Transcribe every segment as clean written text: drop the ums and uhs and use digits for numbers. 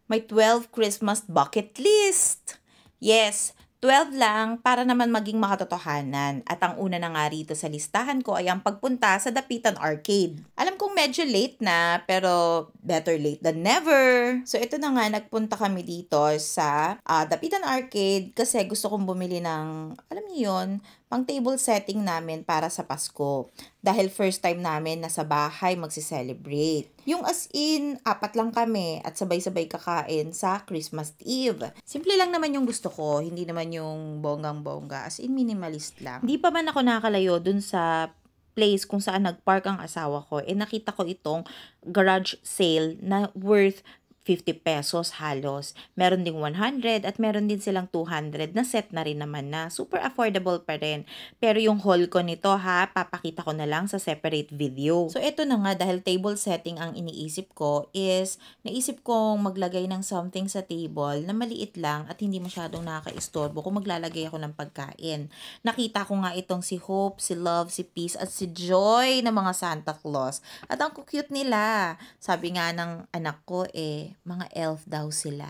May 12 Christmas bucket list. Yes, 12 lang para naman maging makatotohanan. At ang una na nga rito sa listahan ko ay ang pagpunta sa Dapitan Arcade. Alam kong medyo late na, pero better late than never. So ito na nga, nagpunta kami dito sa Dapitan Arcade kasi gusto kong bumili ng, alam niyo yun, pang table setting namin para sa Pasko. Dahil first time namin na sa bahay magsi-celebrate. Yung as in, 4 lang kami at sabay-sabay kakain sa Christmas Eve. Simple lang naman yung gusto ko, hindi naman yung bonggang-bongga, as in minimalist lang. Hindi pa man ako nakakalayo dun sa place kung saan nagpark ang asawa ko, nakita ko itong garage sale na worth 50 pesos halos. Meron ding 100 at meron din silang 200 na set na rin naman na super affordable pa rin. Pero yung haul ko nito papakita ko na lang sa separate video. So ito na nga, dahil table setting ang iniisip ko is naisip kong maglagay ng something sa table na maliit lang at hindi masyadong nakaka-istorbo kung maglalagay ako ng pagkain. Nakita ko nga itong si Hope, si Love, si Peace at si Joy na mga Santa Claus. At ang cute nila. Sabi nga ng anak ko mga elf daw sila.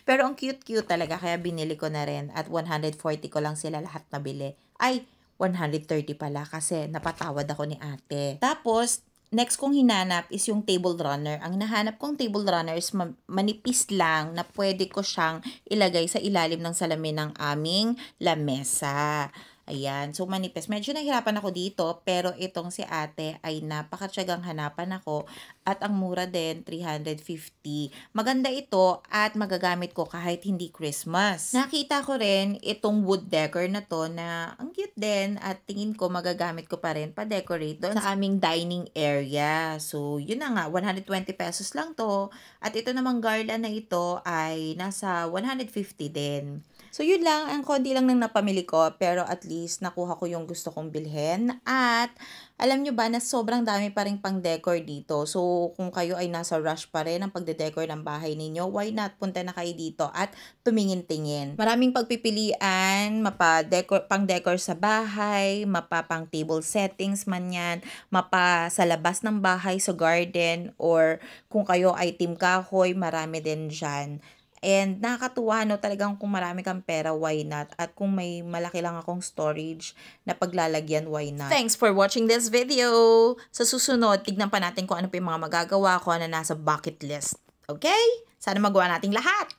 Pero ang cute-cute talaga kaya binili ko na rin at 140 ko lang sila lahat nabili. Ay, 130 pala kasi napatawad ako ni ate. Tapos, next kong hinanap is yung table runner. Ang nahanap kong table runner is manipis lang na pwede ko siyang ilagay sa ilalim ng salamin ng aming lamesa. Ayan, so manipis. Medyo nahirapan ako dito, pero itong si ate ay napakatyagang hanapan ako at ang mura din, 350. Maganda ito at magagamit ko kahit hindi Christmas. Nakita ko rin itong wood decor na to na ang cute din at tingin ko magagamit ko pa rin pa-decorate doon sa aming dining area. So, yun na nga, 120 pesos lang to. At ito namang garland na ito ay nasa 150 din. So, yun lang. Ang konti lang nang napamili ko. Pero at least, nakuha ko yung gusto kong bilhin. At, alam nyo ba na sobrang dami pa rin pang decor dito. So, kung kayo ay nasa rush pa rin ang pagde-decor ng bahay ninyo, why not? Punta na kayo dito at tumingin-tingin. Maraming pagpipilian, pang-decor sa bahay, pang table settings man yan, sa labas ng bahay, sa garden, or kung kayo ay team kahoy, marami din dyan. And nakakatuwa, no, talagang kung marami kang pera, why not? At kung may malaki lang akong storage na paglalagyan, why not? Thanks for watching this video! Sa susunod, tignan pa natin kung ano pa yung mga magagawa ko na nasa bucket list. Okay? Sana magawa nating lahat!